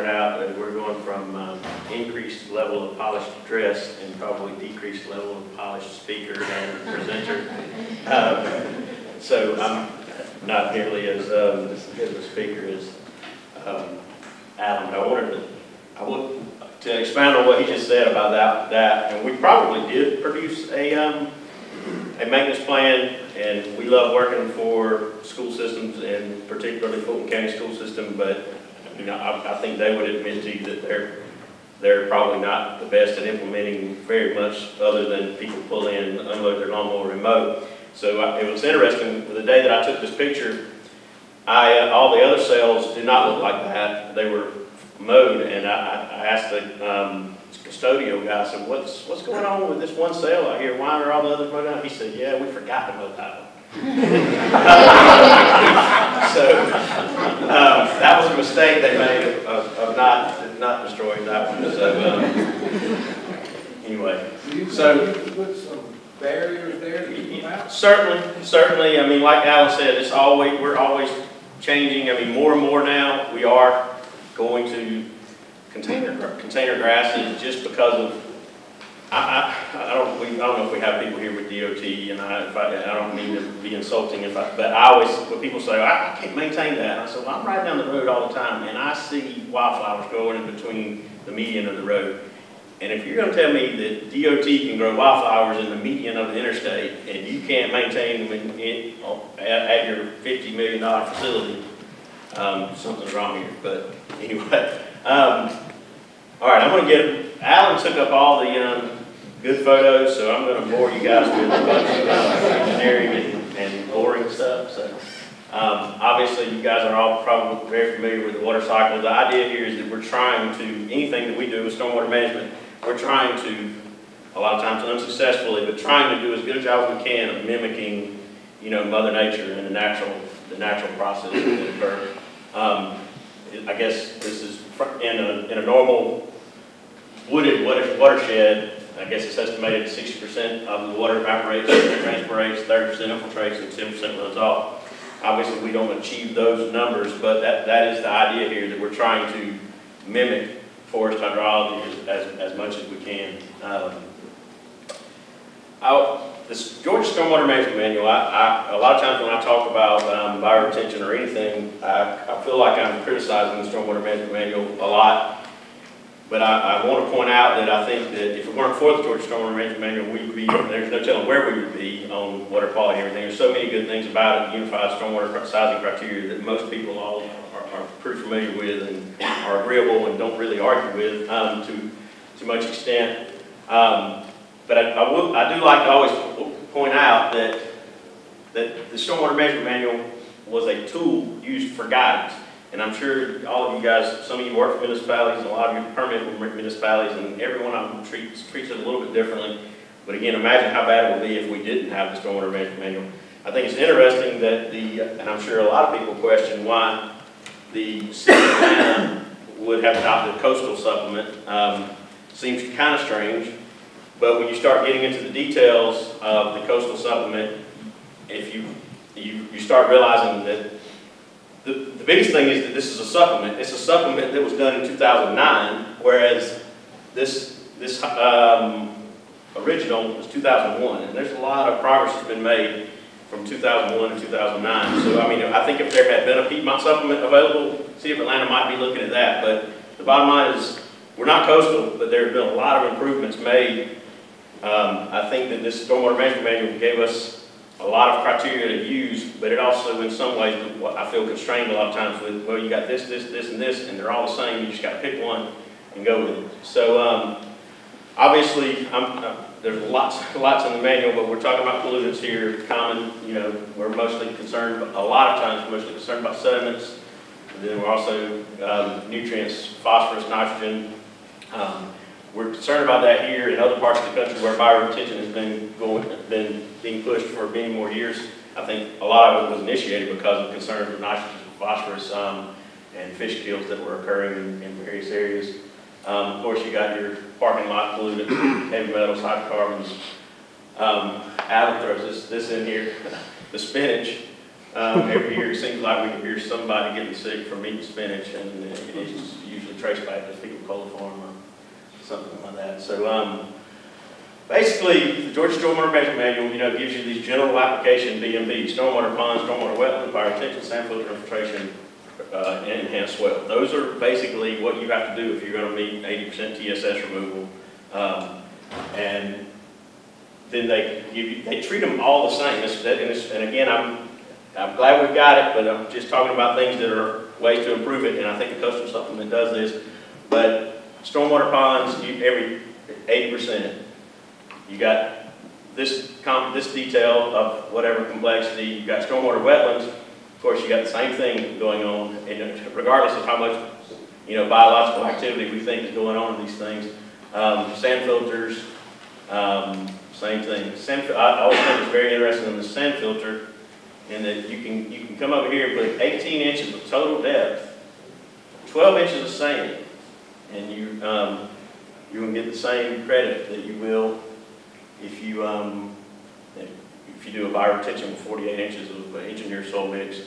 pointed out, that we're going from increased level of polished dress and probably decreased level of polished speaker and presenter. So I'm not nearly as good of a speaker as Alan. I would to expound on what he just said about that, and we probably did produce a maintenance plan, and we love working for school systems, and particularly Fulton County school system. But you know, I think they would admit to you that they're probably not the best at implementing very much, other than people pull in, unload their lawnmower remote. So it was interesting. The day that I took this picture, all the other cells did not look like that. They were mowed, and I asked the custodial guy, I said, what's going on with this one cell out here? Why are all the others mowed out? He said, yeah, we forgot to mow that one. So that was a mistake they made of not destroying that one. So anyway, so you put some barriers there to keep them out? Certainly. I mean, like Alan said, we're always changing. I mean, more and more now we are going to container grasses, just because of I don't know if we have people here with DOT, and I don't mean to be insulting, but I always, when people say, I can't maintain that, I said, well, I'm riding down the road all the time, and I see wildflowers growing in between the median of the road. And if you're going to tell me that DOT can grow wildflowers in the median of the interstate, and you can't maintain them at your $50 million facility, something's wrong here. But anyway, all right, I'm going to get, Alan took up all the good photos, so I'm going to bore you guys with a bunch of engineering and boring stuff. So obviously you guys are all probably very familiar with the water cycle. The idea here is that we're trying to, anything that we do with stormwater management, we're trying to, a lot of times unsuccessfully, but trying to do as good a job as we can of mimicking, you know, Mother Nature and the natural process that occurs. I guess this is in a normal wooded watershed. I guess it's estimated 60% of the water evaporates, transpirates, 30% infiltrates, and 10% runs off. Obviously, we don't achieve those numbers, but that is the idea here, that we're trying to mimic forest hydrology as much as we can. This Georgia Stormwater Management Manual, a lot of times when I talk about bioretention or anything, I feel like I'm criticizing the Stormwater Management Manual a lot. But I want to point out that I think that if it weren't for the Georgia Stormwater Management Manual, there's no telling where we would be on water quality and everything. There's so many good things about it, unified stormwater sizing criteria, that most people all are pretty familiar with and are agreeable and don't really argue with to much extent. But I do like to always point out that the Stormwater Management Manual was a tool used for guidance. And I'm sure all of you guys, some of you work for municipalities, and a lot of you permit municipalities, and every one of them treats it a little bit differently. But again, imagine how bad it would be if we didn't have the Stormwater Management Manual. I think it's interesting that and I'm sure a lot of people question why the city of Atlanta would have adopted a coastal supplement. Seems kind of strange, but when you start getting into the details of the coastal supplement, if you start realizing that the biggest thing is that this is a supplement. It's a supplement that was done in 2009, whereas this original was 2001. And there's a lot of progress that's been made from 2001 to 2009. So, I mean, I think if there had been a Piedmont supplement available, City of Atlanta might be looking at that. But the bottom line is, we're not coastal, but there have been a lot of improvements made. I think that this Stormwater Management Manual gave us a lot of criteria to use, but it also, in some ways, I feel constrained a lot of times with, well, you got this, and this, and they're all the same. You just got to pick one and go with it. So, obviously, there's lots in the manual, but we're talking about pollutants here. Common, you know, we're mostly concerned, a lot of times, we're mostly concerned about sediments. And then we're also nutrients, phosphorus, nitrogen. We're concerned about that here in other parts of the country where bioretention has been being pushed for many more years. I think a lot of it was initiated because of concerns with nitrogen, phosphorus, and fish kills that were occurring in various areas. Of course, you got your parking lot pollutants, heavy metals, hydrocarbons. Adam throws this in here, the spinach. Every year it seems like we can hear somebody getting sick from eating spinach, and it's usually traced back to fecal coliform or something like that. So basically, the Georgia Stormwater Management Manual, gives you these general application BMPs: stormwater ponds, stormwater wetland, fire retention, sand filter infiltration, and enhanced swell. Those are basically what you have to do if you're going to meet 80% TSS removal. And then they treat them all the same. And again, I'm glad we've got it, but I'm just talking about things that are ways to improve it, and I think the coastal supplement does this. But stormwater ponds, every 80%. You got this detail of whatever complexity. You got stormwater wetlands. Of course, you got the same thing going on, and regardless of how much biological activity we think is going on in these things. Sand filters, same thing. I always think it's very interesting in the sand filter, in that you can come over here and put 18 inches of total depth, 12 inches of sand, and you can get the same credit that you will if you do a bioretention with 48 inches of engineered soil mix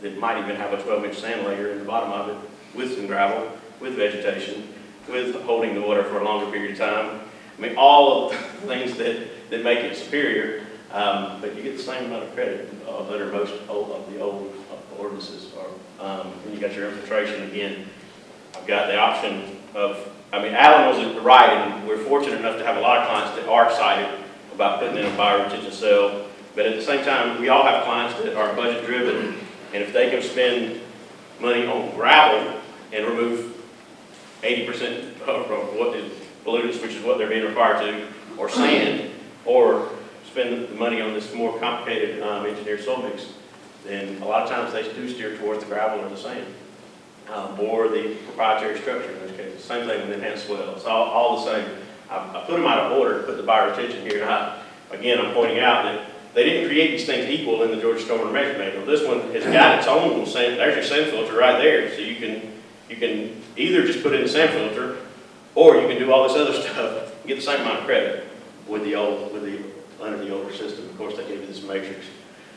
that might even have a 12-inch sand layer in the bottom of it, with some gravel, with vegetation, with holding the water for a longer period of time. I mean, all of the things that make it superior, but you get the same amount of credit under most of the old ordinances. When you got your infiltration, again, I've got the option of, Alan was right, and we're fortunate enough to have a lot of clients that are excited about putting in a bioretention cell, but at the same time, we all have clients that are budget driven, and if they can spend money on gravel and remove 80% of what is pollutants, which is what they're being required to, or sand, or spend the money on this more complicated engineered soil mix, then a lot of times they do steer towards the gravel or the sand, or the proprietary structure in those cases. Same thing with enhanced swell. It's all the same. I put them out of order, put the bioretention here, and again, I'm pointing out that they didn't create these things equal in the Georgia Stormwater Management Manual. This one has got its own sand. There's your sand filter right there, so you can either just put in the sand filter, or you can do all this other stuff and get the same amount of credit with under the older system. Of course, they gave you this matrix.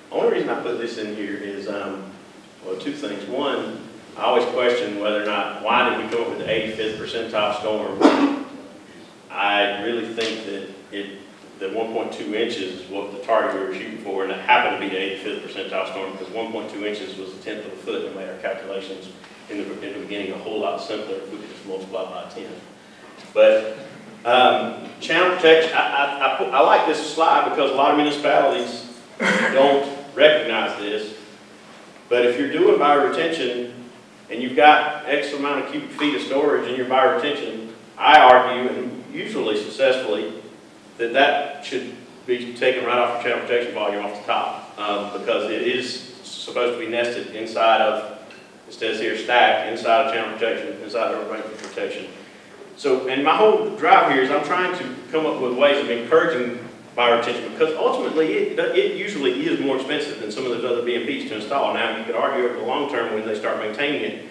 The only reason I put this in here is, two things. One, I always question whether or not, why did we come up with the 85th percentile storm? I really think that the 1.2 inches is what the target we were shooting for, and it happened to be the 85th percentile storm because 1.2 inches was a tenth of a foot, and made our calculations in the beginning a whole lot simpler if we could just multiply by 10. But channel protection, I like this slide because a lot of municipalities don't recognize this. But if you're doing bioretention and you've got X amount of cubic feet of storage in your bioretention, I argue, and usually successfully, that should be taken right off your channel protection volume off the top, because it is supposed to be nested inside of, it says here stacked inside of channel protection, inside of bank protection. So, and my whole drive here is I'm trying to come up with ways of encouraging bioretention, because ultimately it usually is more expensive than some of those other BMPs to install. Now, you could argue over the long term when they start maintaining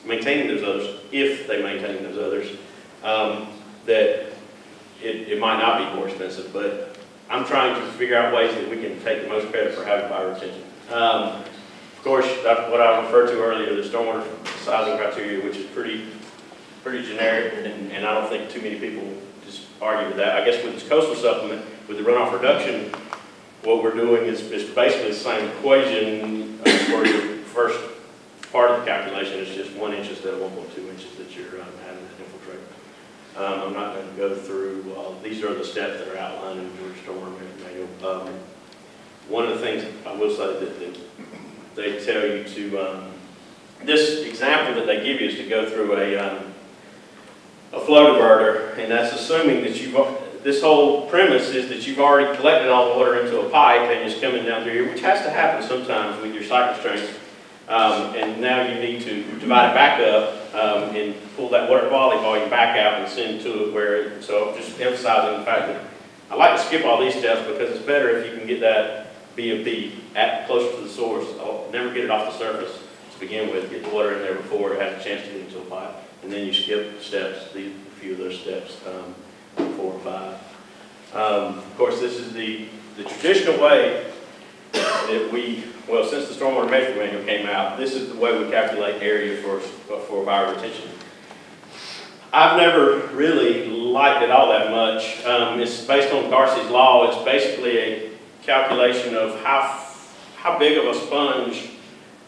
those others, if they maintain those others, that it might not be more expensive, but I'm trying to figure out ways that we can take the most credit for having bioretention. Of course, that's what I referred to earlier, the stormwater sizing criteria, which is pretty generic, and I don't think too many people just argue with that. I guess with this coastal supplement, with the runoff reduction, what we're doing is basically the same equation for your first part of the calculation. It's just 1 inch instead of 1.2 inches that you're having to infiltrate. I'm not going to go through, these are the steps that are outlined in the Georgia Stormwater Management Manual. One of the things I will say that they tell you to, this example that they give you is to go through a flow diverter, and that's assuming that this whole premise is that you've already collected all the water into a pipe and it's coming down through here, which has to happen sometimes with your cycle strength. And now you need to divide it back up and pull that water quality volume back out and send to it where, so just emphasizing the fact that I like to skip all these steps because it's better if you can get that BMP closer to the source. I'll never get it off the surface to begin with, get the water in there before it has a chance to get into a pipe. And then you skip steps, a few of those steps, 4 and 5. Of course, this is the traditional way that well, since the Stormwater Management Manual came out, this is the way we calculate area for bioretention. I've never really liked it all that much. It's based on Darcy's Law. It's basically a calculation of how big of a sponge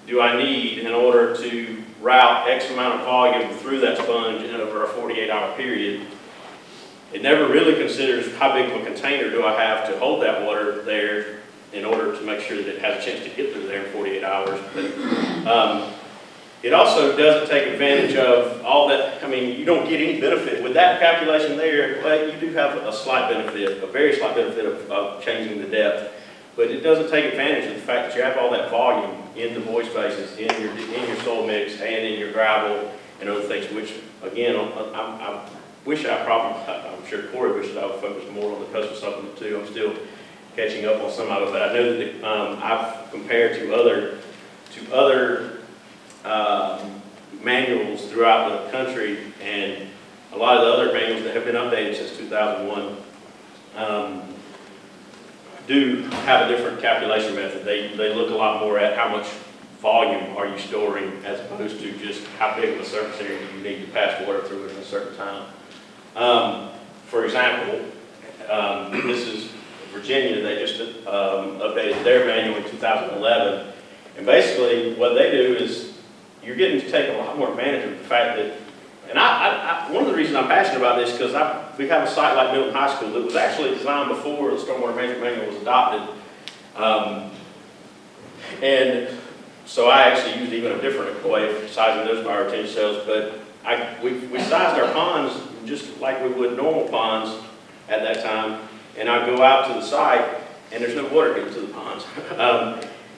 do I need in order to route X amount of volume through that sponge in over a 48-hour period. It never really considers how big of a container do I have to hold that water there in order to make sure that it has a chance to get through there in 48 hours. But it also doesn't take advantage of all that. I mean, you don't get any benefit with that calculation there. Well, you do have a slight benefit, a very slight benefit of changing the depth. But it doesn't take advantage of the fact that you have all that volume in the void spaces, in your soil mix, and in your gravel and other things, which, again, I wish I'm sure Corey wishes I would focus more on the coastal supplement too. I'm still catching up on some of it, but I know that I've compared to other manuals throughout the country, and a lot of the other manuals that have been updated since 2001 do have a different calculation method. They look a lot more at how much volume are you storing as opposed to just how big of a surface area you need to pass water through in a certain time. For example, this is Virginia. They just updated their manual in 2011, and basically what they do is you're getting to take a lot more advantage of the fact that, and one of the reasons I'm passionate about this is because we have a site like Milton High School that was actually designed before the Stormwater Management Manual was adopted. And so I actually used even a different way of sizing those bioretention cells, but we sized our ponds just like we would normal ponds at that time, and I'd go out to the site and there's no water getting to the ponds.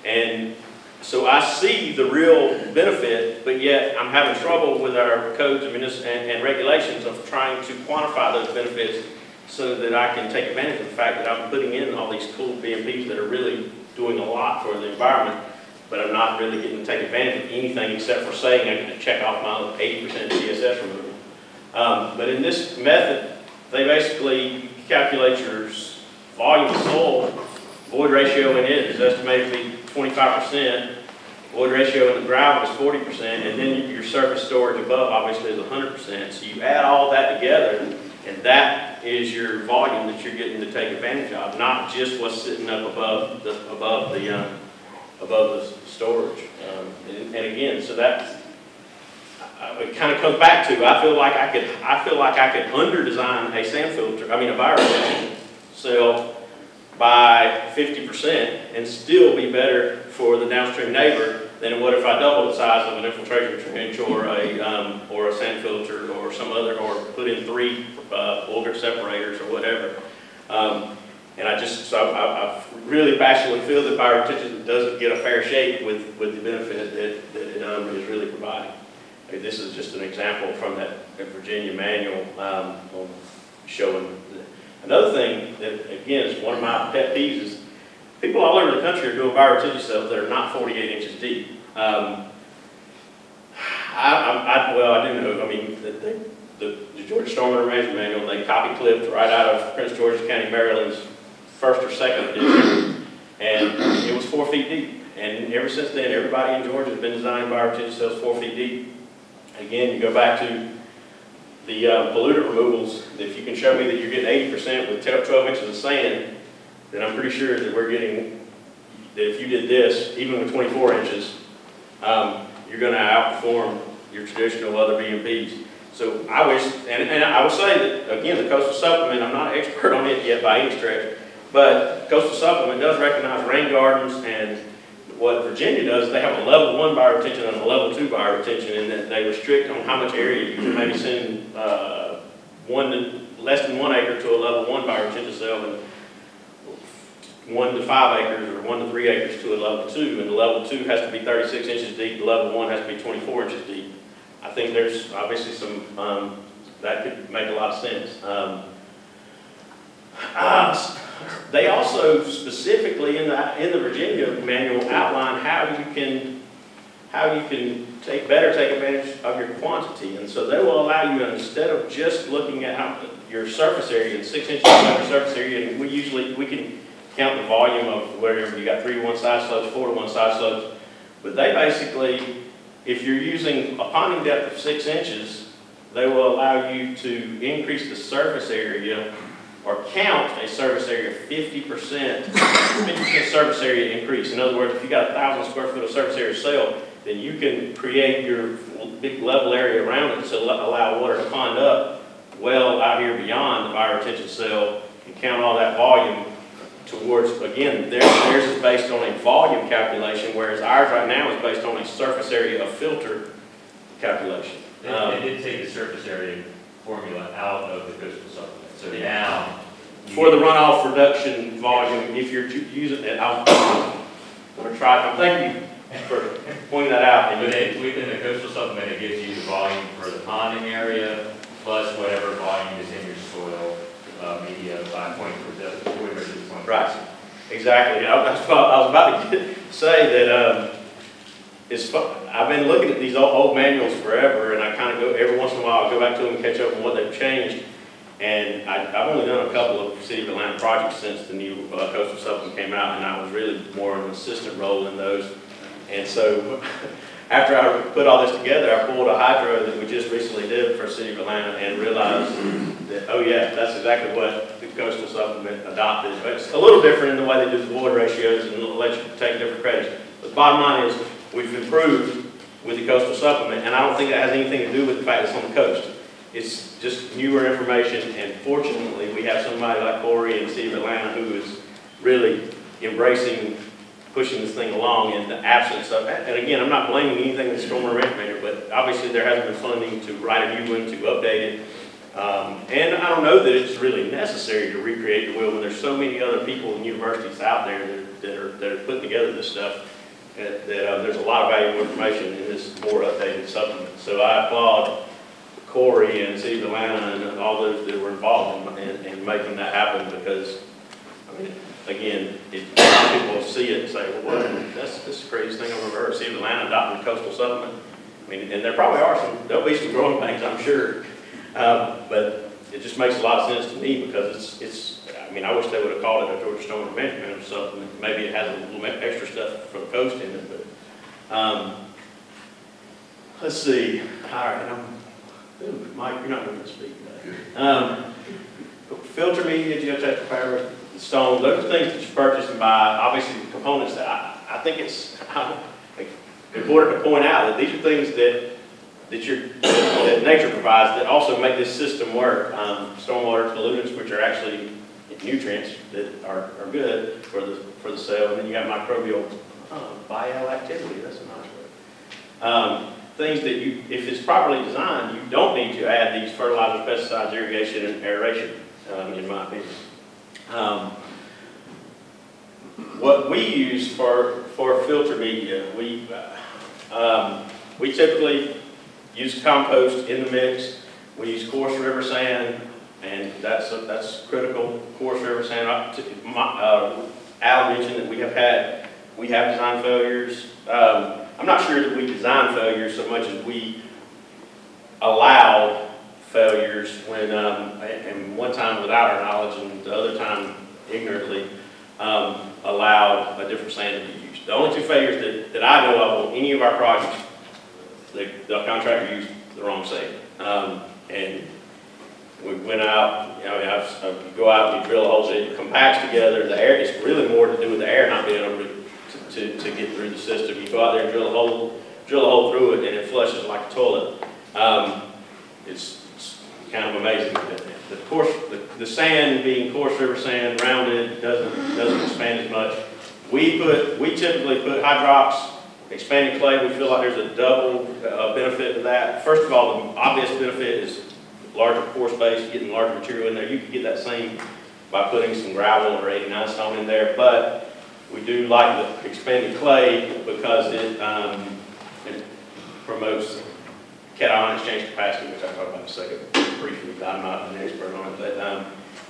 And so I see the real benefit, but yet I'm having trouble with our codes and regulations of trying to quantify those benefits so that I can take advantage of the fact that I'm putting in all these cool BMPs that are really doing a lot for the environment, but I'm not really getting to take advantage of anything except for saying I get to check off my 80% CSS removal. But in this method, they basically calculate your volume of soil. Void ratio in it is estimated to be 25%. Void ratio in the gravel is 40%, and then your surface storage above obviously is 100%. So you add all that together, and that is your volume that you're getting to take advantage of, not just what's sitting up above the storage. And again, so that's it. Kind of comes back to I feel like I could under-design a sand filter. I mean a bioretention cell by 50% and still be better for the downstream neighbor than what if I double the size of an infiltration trench or a sand filter or some other, or put in 3 bulger separators or whatever. And I really passionately feel that bioretention doesn't get a fair shake with the benefit that it is really providing. I mean, this is just an example from that Virginia manual on showing. Another thing that, again, is one of my pet peeves is people all over the country are doing bioretention cells that are not 48 inches deep. I do know, I mean, the Georgia Stormwater Management Manual, they copy clipped right out of Prince George's County, Maryland's 1st or 2nd edition, and it was 4 feet deep. And ever since then, everybody in Georgia has been designing bioretention cells 4 feet deep. Again, you go back to the pollutant removals. If you can show me that you're getting 80% with 12 inches of sand, then I'm pretty sure that we're getting, that if you did this, even with 24 inches, you're going to outperform your traditional other BMPs. So I wish, and I would say that, again, the coastal supplement, I'm not an expert on it yet by any stretch, but coastal supplement does recognize rain gardens, and what Virginia does, they have a level 1 bioretention and a level 2 bioretention, and that they restrict on how much area you can maybe send less than 1 acre to a level 1 bioretention cell, and 1 to 5 acres or 1 to 3 acres to a level 2, and the level 2 has to be 36 inches deep, the level 1 has to be 24 inches deep. I think there's obviously some, that could make a lot of sense. They also specifically in the Virginia manual outline how you can take advantage of your quantity, and so they will allow you, instead of just looking at your surface area and 6 inches of your surface area, and we can count the volume of whatever you got, 3 to 1 side slopes, 4 to 1 side slopes, but they basically, if you're using a ponding depth of 6 inches, they will allow you to increase the surface area or count a surface area 50% surface area increase. In other words, if you got 1,000 square foot of surface area sale, then you can create your big level area around it to allow water to pond up well out here beyond the fire retention cell and count all that volume towards, again, theirs is based on a volume calculation, whereas ours right now is based on a surface area of filter calculation. They did take the surface area formula out of the coastal supplement. So now, for the runoff reduction volume, if you're using it, I'm going to try. Thank you for pointing that out. Within the coastal supplement, it gives you the volume for the ponding area plus whatever volume is in your soil media by 20%. Right. Exactly. That's what I was about to say that. I've been looking at these old manuals forever, and I kind of go every once in a while. I'll go back to them and catch up on what they've changed. And I've only done a couple of City of Atlanta projects since the new coastal supplement came out, and I was really more in an assistant role in those. And so after I put all this together, I pulled a hydro that we just recently did for City of Atlanta and realized that, oh yeah, that's exactly what the coastal supplement adopted. But it's a little different in the way they do the void ratios and let you take different credits. But the bottom line is we've improved with the coastal supplement, and I don't think that has anything to do with the fact it's on the coast. It's just newer information, and fortunately, we have somebody like Corey in the City of Atlanta who is really embracing, pushing this thing along in the absence of, and again, I'm not blaming anything that's Stormwater Management, but obviously there hasn't been funding to write a new one, to update it. And I don't know that it's really necessary to recreate the wheel when there's so many other people and universities out there that are putting together this stuff. There's a lot of valuable information in this more updated supplement. So I applaud Corey and City of Atlanta and all those that were involved in making that happen, because, I mean, again, a lot of people see it and say, well, what? This is the craziest thing I've ever heard. City of Atlanta adopting the coastal supplement. I mean, and there probably are there'll be some growing pains, I'm sure. But it just makes a lot of sense to me, because I mean, I wish they would have called it a Georgia Stormwater Management or something. Maybe it has a little extra stuff for the coast in it, but let's see. All right, Mike, you're not going to speak today. Filter media, geotechnical power, stone, those are things that you purchase and buy. Obviously, the components that I think it's important to point out that these are things that nature provides that also make this system work. Stormwater pollutants, which are actually nutrients that are good for the cell, and then you got microbial bioactivity. That's a nice word. Things that if it's properly designed, you don't need to add these fertilizers, pesticides, irrigation, and aeration, in my opinion. What we use for filter media, we typically use compost in the mix. We use coarse river sand, and that's critical. Coarse river sand. Al mentioned that we have design failures. I'm not sure that we design failures so much as we allowed failures when, and one time without our knowledge and the other time ignorantly, allowed a different sand to be used. The only two failures that I know of on any of our projects, the contractor used the wrong sand. And we went out, you go out and you drill holes, it compacts together. The air, it's really more to do with the air not being able to get through the system. You go out there and drill a hole through it, and it flushes like a toilet. It's kind of amazing. The sand being coarse river sand, rounded, doesn't expand as much. We typically put hydrox, expanded clay. We feel like there's a double benefit to that. First of all, the obvious benefit is larger pore space, getting larger material in there. You can get that same by putting some gravel or 89 stone in there, but we do like the expanded clay because it promotes cation exchange capacity, which I'll talk about in a second briefly. I'm not an expert on it, but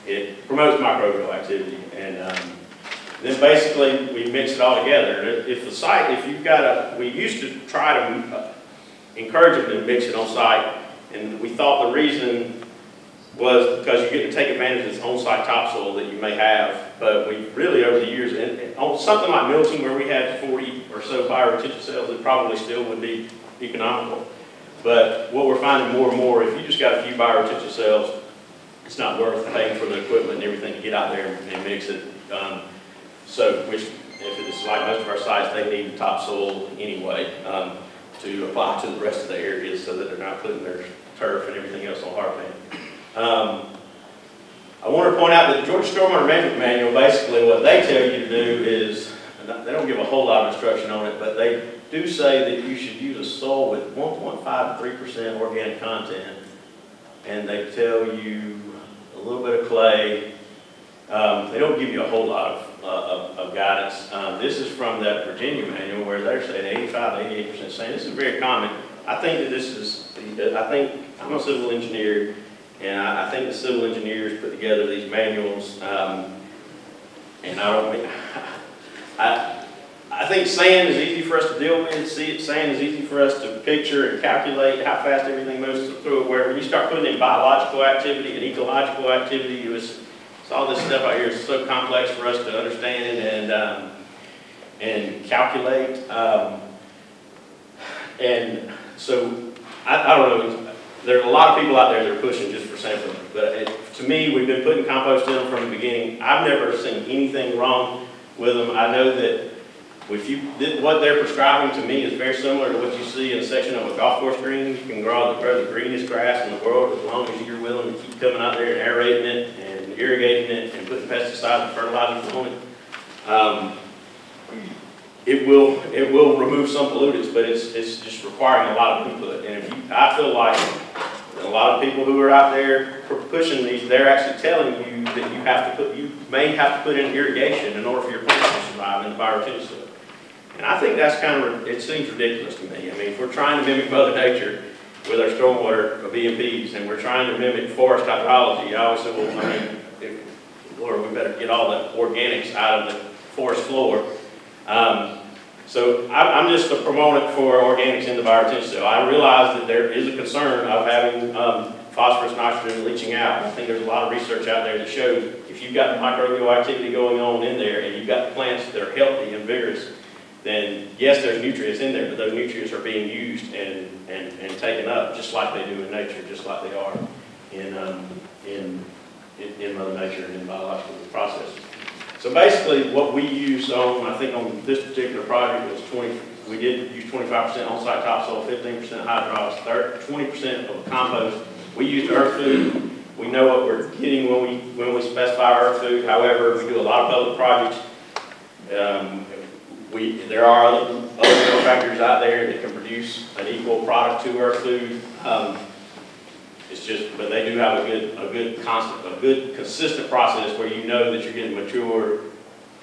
it promotes microbial activity. And then basically we mix it all together. If the site, we used to try to encourage them to mix it on site, and we thought the reason was because you get to take advantage of this on-site topsoil that you may have. But we really, over the years, and on something like Milton, where we had 40 or so fire retention cells, it probably still would be economical. But what we're finding more and more, if you just got a few bioretention cells, it's not worth paying for the equipment and everything to get out there and mix it. Which, if it's like most of our sites, they need topsoil anyway to apply to the rest of the areas so that they're not putting their turf and everything else on hardpan. I want to point out that the Georgia Stormwater Management Manual, basically what they tell you to do is, they don't give a whole lot of instruction on it, but they do say that you should use a soil with 1.5 to 3% organic content, and they tell you a little bit of clay. They don't give you a whole lot of guidance. This is from that Virginia manual where they're saying 85 to 88% sand. This is very common. I think that this is, I'm a civil engineer, and I think the civil engineers put together these manuals, and I think sand is easy for us to deal with. Sand is easy for us to picture and calculate how fast everything moves through it. Where when you start putting in biological activity and ecological activity, it's all this stuff out here is so complex for us to understand and calculate. And so I don't know. There are a lot of people out there that are pushing just for sampling, but to me, we've been putting compost in them from the beginning. I've never seen anything wrong with them. I know that what they're prescribing to me is very similar to what you see in a section of a golf course green. You can grow the greenest grass in the world as long as you're willing to keep coming out there and aerating it and irrigating it and putting pesticides and fertilizers on it. It will remove some pollutants, but it's just requiring a lot of input. And I feel like a lot of people who are out there pushing these, they're actually telling you that you may have to put in irrigation in order for your plants to survive in the bioretention soil. And I think that's it seems ridiculous to me. I mean, if we're trying to mimic Mother Nature with our stormwater BMPs and we're trying to mimic forest hydrology, I always say, well, Lord, we better get all the organics out of the forest floor. So I'm just a proponent for organics in the bioretention soil. I realize that there is a concern of having phosphorus, nitrogen leaching out. I think there's a lot of research out there that shows if you've got the microbial activity going on in there and you've got plants that are healthy and vigorous, then yes, there's nutrients in there, but those nutrients are being used and taken up just like they do in nature, just like they are in Mother Nature and in biological processes. So basically what we use I think on this particular project was we did use 25% on-site topsoil, 15% hydraulics, 20% of the compost. We used earth food. We know what we're getting when we specify earth food. However, we do a lot of public projects. There are other factories out there that can produce an equal product to earth food. But they do have a good consistent process where you know that you're getting mature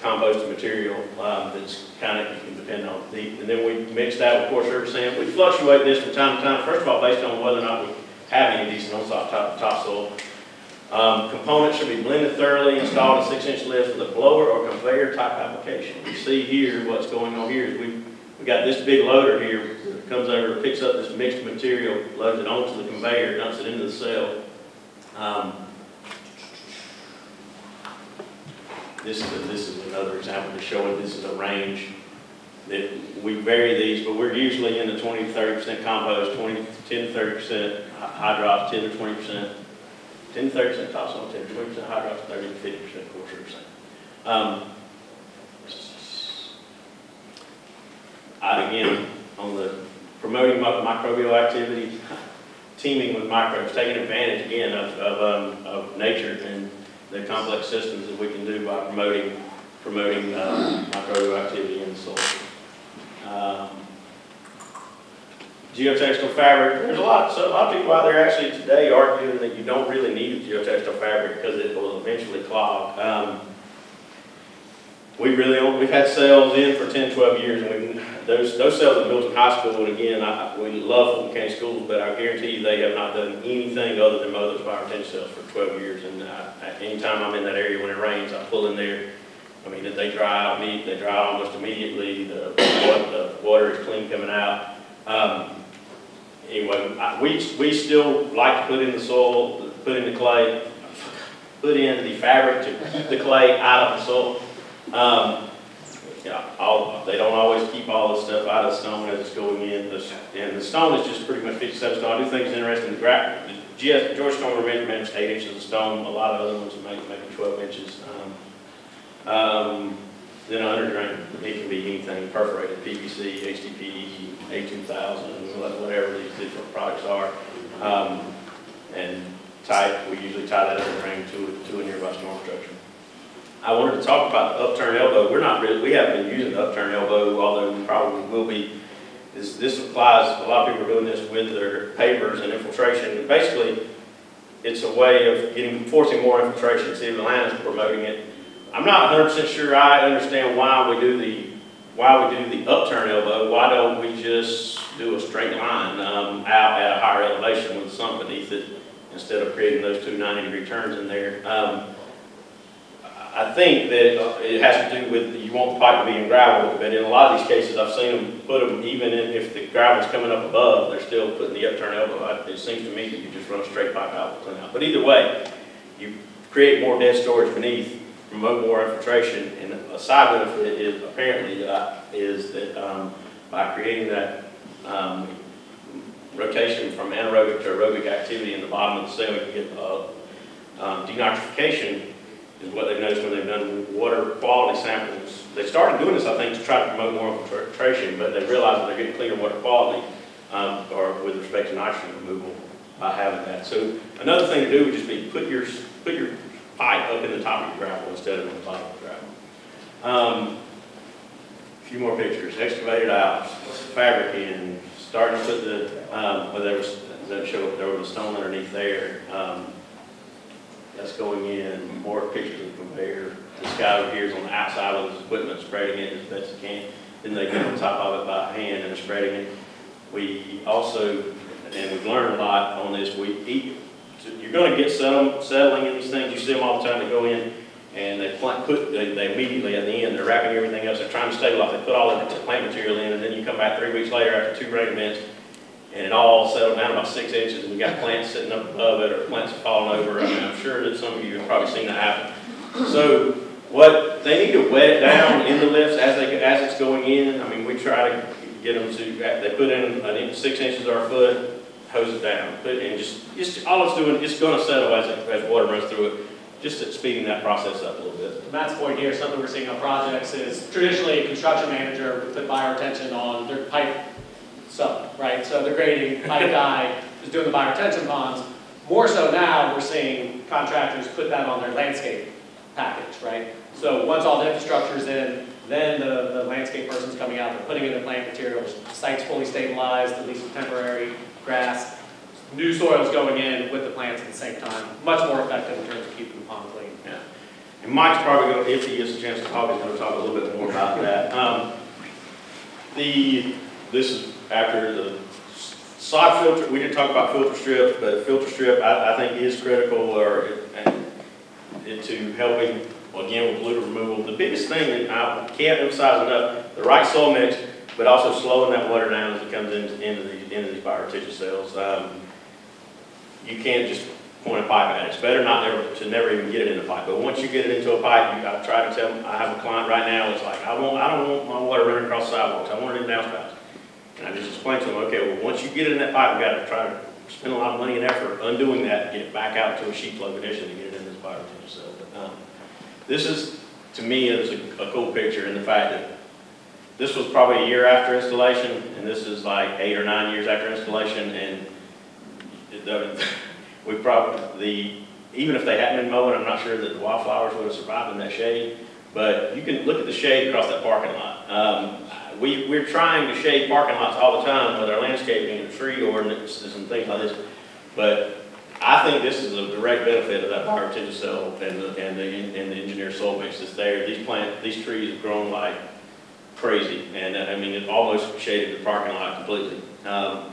composted material that's you can depend on. And then we mix that with coarse earth sand. We fluctuate this from time to time. First of all, based on whether or not we have any decent on-site topsoil. Components should be blended thoroughly, installed in 6-inch lifts with a blower or conveyor type application. You see here what's going on here is we got this big loader here that comes over and picks up this mixed material, loads it onto the conveyor, dumps it into the cell. This is another example to show it. This is a range that we vary these, but we're usually in the 20 to 30% compost, 10 to 30% hydraulics, 10 to 20%. 10 to 30% topsoil, 10 to 20% hydraulics, 30 to 50% coarse earth sand. Again, on the promoting microbial activity, teaming with microbes, taking advantage again of nature and the complex systems that we can do by promoting microbial activity in the soil. Geotextile fabric. There's a lot of people out there actually today arguing that you don't really need a geotextile fabric because it will eventually clog. We've had cells in for 10, 12 years, and those cells are built in high school. And again, we love Fulton County schools, but I guarantee you they have not done anything other than mow those bioretention cells for 12 years. And anytime I'm in that area when it rains, I pull in there. I mean, they dry out neat. They dry almost immediately. The water is clean coming out. Anyway, we still like to put in the soil, put in the clay, put in the fabric to keep the clay out of the soil. Yeah, they don't always keep all the stuff out of the stone as it's going in. And the stone is just pretty much 57 stone. I do think it's interesting. The Georgia Stormwater Management is 8 inches of stone. A lot of other ones are maybe 12 inches. Then under drain, it can be anything, perforated, PVC, HDPE, A2000, whatever these different products are. And we usually tie that under drain to a nearby storm structure. I wanted to talk about the upturn elbow. We haven't been using the upturn elbow, although we probably will be. This applies, a lot of people are doing this with their pavers and infiltration. And basically, it's a way of forcing more infiltration. City of Atlanta's promoting it. I'm not 100% sure I understand why we do the upturn elbow. Why don't we just do a straight line out at a higher elevation with the sump beneath it instead of creating those two 90-degree turns in there? I think that it has to do with you want the pipe to be in gravel, but in a lot of these cases I've seen them put them, even if the gravel's coming up above, they're still putting the upturn elbow. It seems to me that you just run a straight pipe out and clean out. But either way, you create more dead storage beneath, promote more infiltration, and a side benefit is apparently is that by creating that rotation from anaerobic to aerobic activity in the bottom of the cell, you can get denitrification. Is what they've noticed when they've done water quality samples. They started doing this, I think, to try to promote more infiltration, but they realized that they're getting cleaner water quality, or with respect to nitrogen removal, by having that. So another thing to do would just be put your pipe up in the top of your gravel instead of in the bottom of the gravel. A few more pictures. Excavated out, fabric in, starting to put the, there was a stone underneath there. That's going in, more pictures of the conveyor. This guy over here is on the outside of his equipment, spreading it as best he can. Then they get on top of it by hand and spreading it. We also, and we've learned a lot on this, you're going to get settling in these things. You see them all the time. They go in and they immediately at the end, they're wrapping everything else. They're trying to stabilize. They put all the plant material in, and then you come back 3 weeks later after 2 rain events, and it all settled down about 6 inches, and we got plants sitting up above it, or plants falling over. I mean, I'm sure that some of you have probably seen that happen. So what they need to wet it down in the lifts as it's going in. I mean, we try to get them to. They put in 6 inches or a foot, hose it down, and just all it's doing. It's going to settle as water runs through it. Just at speeding that process up a little bit. Matt's point here, something we're seeing on projects is traditionally a construction manager would put bioretention on their pipe sub, right? So the grading pipe guy is doing the bioretention ponds. More so now, we're seeing contractors put that on their landscape package, right? So once all the infrastructure is in, then the landscape person's coming out, they're putting in the plant materials, the site's fully stabilized, at least with temporary grass. New soil's going in with the plants at the same time. Much more effective in terms of keeping the pond clean. Yeah. And Mike's probably going to, if he gets a chance to talk, he's going to talk a little bit more about that. This is after the sod filter. We didn't talk about filter strip, but filter strip I think is critical to helping, again, with pollutant removal. The biggest thing that I can't emphasize enough, the right soil mix, but also slowing that water down as it comes into these bioretention cells. You can't just point a pipe at it. It's better to never even get it in the pipe. But once you get it into a pipe, I try to tell them, I have a client right now, it's like, I don't want my water running across sidewalks. I want it in downspouts. And I just explain to them, okay, well, once you get it in that pipe, we've got to try to spend a lot of money and effort undoing that and get it back out to a sheet flow condition to get it in this bioretention cell. But this is, to me, is a cool picture in the fact that this was probably a year after installation, and this is like 8 or 9 years after installation, and we probably, even if they hadn't been mowing, I'm not sure that the wildflowers would have survived in that shade, but you can look at the shade across that parking lot. We're trying to shade parking lots all the time with our landscaping and tree ordinances and things like this, but I think this is a direct benefit of that bioretention cell and the engineered soil mix that's there. These trees have grown like crazy, and I mean, it almost shaded the parking lot completely. There's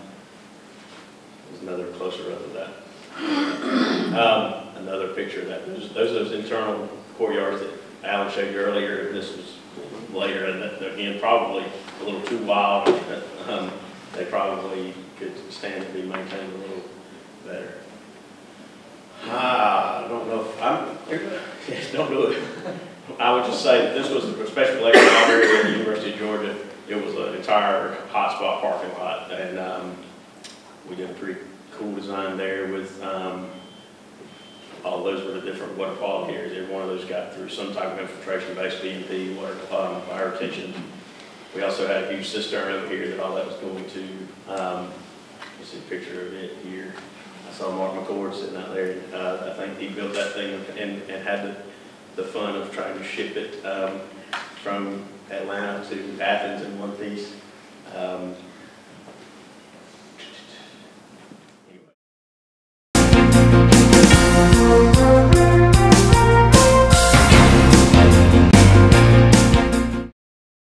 another closer up of that. Another picture of that. Those internal courtyards that Alan showed you earlier. This was later, and again, probably a little too wild. They probably could stand to be maintained a little better. I don't know if don't do it. I would just say that this was a special collection library at the University of Georgia. It was an entire hotspot parking lot, and we did a pretty cool design there with all those were the different water quality areas. Every one of those got through some type of infiltration-based B&P, water, fire retention. We also had a huge cistern over here that all that was going to. You see a picture of it here. I saw Mark McCord sitting out there. I think he built that thing and had the fun of trying to ship it from Atlanta to Athens in one piece.